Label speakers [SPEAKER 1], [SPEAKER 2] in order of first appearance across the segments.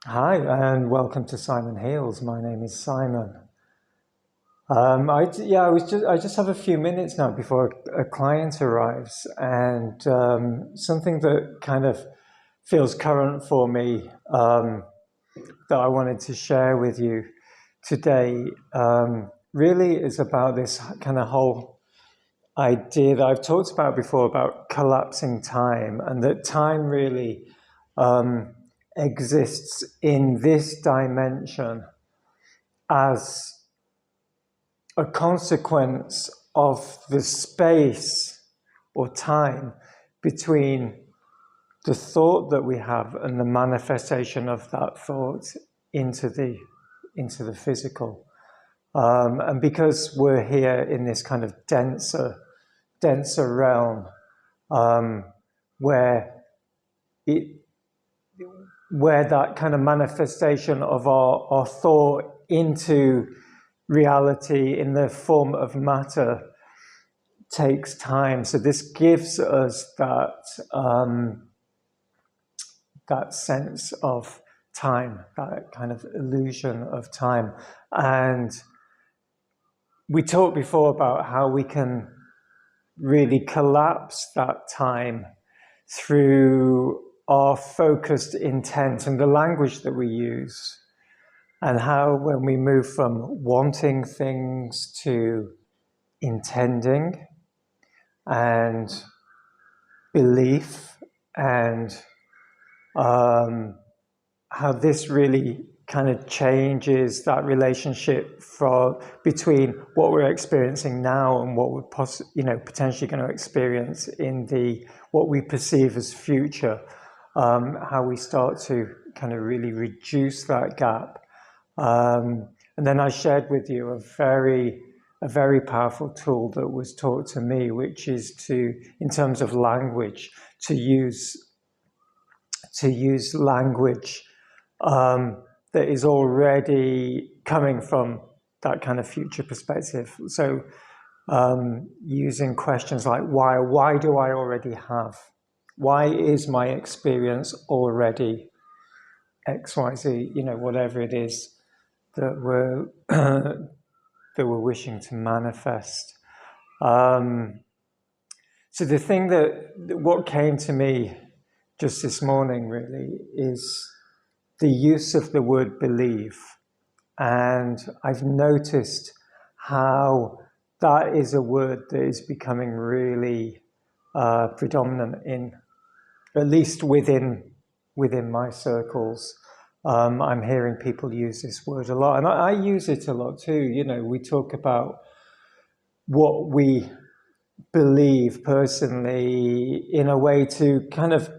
[SPEAKER 1] Hi, and welcome to Simonheals. My name is Simon. I just have a few minutes now before a client arrives, and something that kind of feels current for me that I wanted to share with you today really is about this kind of whole idea that I've talked about before about collapsing time, and that time really exists in this dimension as a consequence of the space or time between the thought that we have and the manifestation of that thought into the physical. And because we're here in this kind of denser realm, where that kind of manifestation of our thought into reality in the form of matter takes time. So this gives us that sense of time, that kind of illusion of time. And we talked before about how we can really collapse that time through our focused intent and the language that we use, and how when we move from wanting things to intending and belief, and how this really kind of changes that relationship between what we're experiencing now and what we're potentially going to experience in what we perceive as future. How we start to kind of really reduce that gap. And then I shared with you a very powerful tool that was taught to me, which is in terms of language, to use language that is already coming from that kind of future perspective. So using questions like why do I already have? Why is my experience already XYZ? Whatever it is that we're that we're wishing to manifest. So the thing what came to me just this morning really is the use of the word believe. And I've noticed how that is a word that is becoming really predominant at least within my circles. I'm hearing people use this word a lot, and I use it a lot too. We talk about what we believe personally in a way to kind of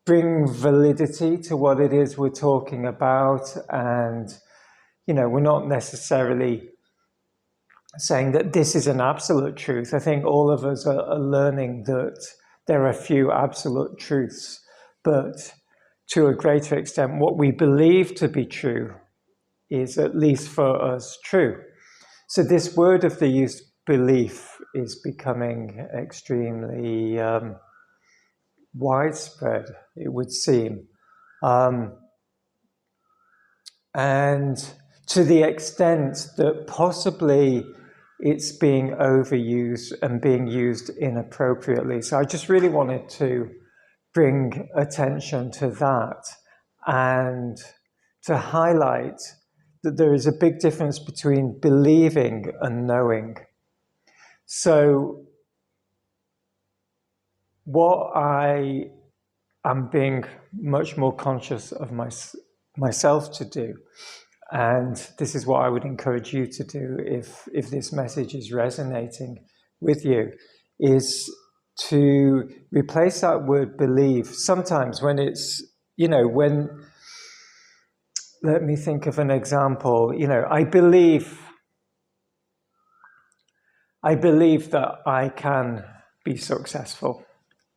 [SPEAKER 1] bring validity to what it is we're talking about. And, we're not necessarily saying that this is an absolute truth. I think all of us are learning that there are a few absolute truths, but to a greater extent, what we believe to be true is, at least for us, true. So this word of the use, belief, is becoming extremely widespread, it would seem. And to the extent that possibly it's being overused and being used inappropriately. So I just really wanted to bring attention to that and to highlight that there is a big difference between believing and knowing. So what I am being much more conscious of myself to do, and this is what I would encourage you to do if this message is resonating with you, is to replace that word believe. Sometimes when it's, let me think of an example. I believe that I can be successful.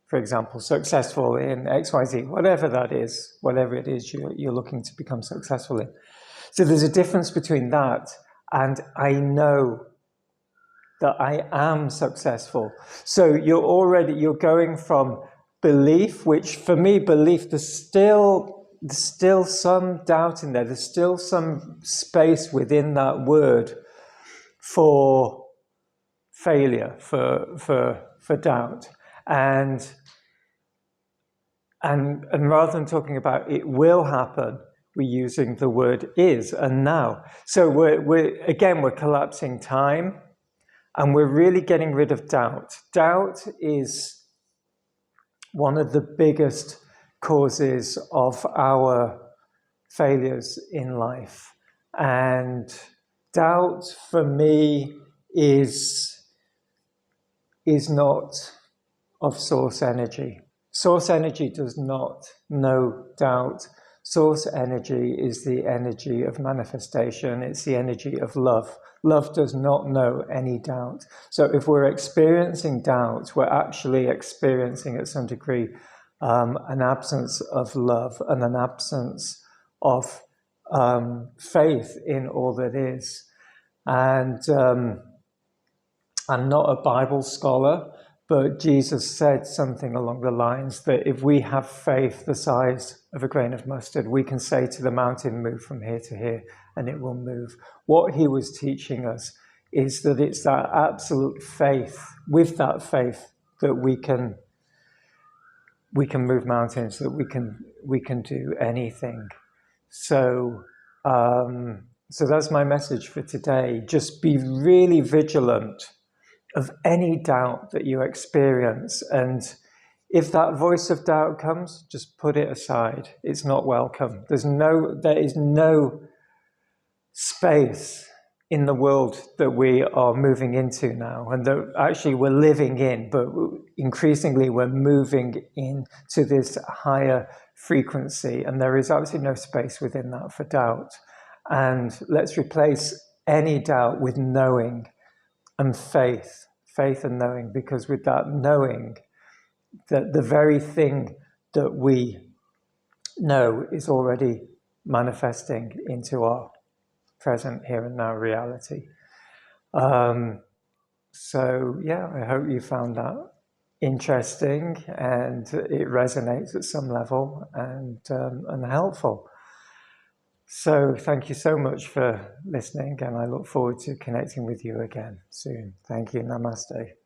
[SPEAKER 1] For example, successful in XYZ, whatever it is you're looking to become successful in. So there's a difference between that and I know that I am successful. So you're going from belief, which for me, belief, there's still there's still some doubt in there. There's still some space within that word for failure, for doubt. And rather than talking about it will happen, we're using the word is and now. So we're collapsing time, and we're really getting rid of doubt. Doubt is one of the biggest causes of our failures in life. And doubt for me is not of source energy. Source energy does not know doubt. Source energy is the energy of manifestation. It's the energy of love. Love does not know any doubt. So if we're experiencing doubt, we're actually experiencing, at some degree, an absence of love and an absence of faith in all that is. And I'm not a Bible scholar, but Jesus said something along the lines that if we have faith the size of a grain of mustard, we can say to the mountain, move from here to here, and it will move. What he was teaching us is that it's that absolute faith, with that faith, that we can move mountains, that we can do anything. So that's my message for today. Just be really vigilant of any doubt that you experience, and if that voice of doubt comes, just put it aside. It's not welcome. There is no space in the world that we are moving into now, and that actually we're living in, but increasingly we're moving into this higher frequency, and there is absolutely no space within that for doubt. And let's replace any doubt with knowing and faith and knowing, because with that knowing, that the very thing that we know is already manifesting into our present here and now reality. So yeah, I hope you found that interesting and it resonates at some level and helpful. So thank you so much for listening, and I look forward to connecting with you again soon. Thank you. Namaste.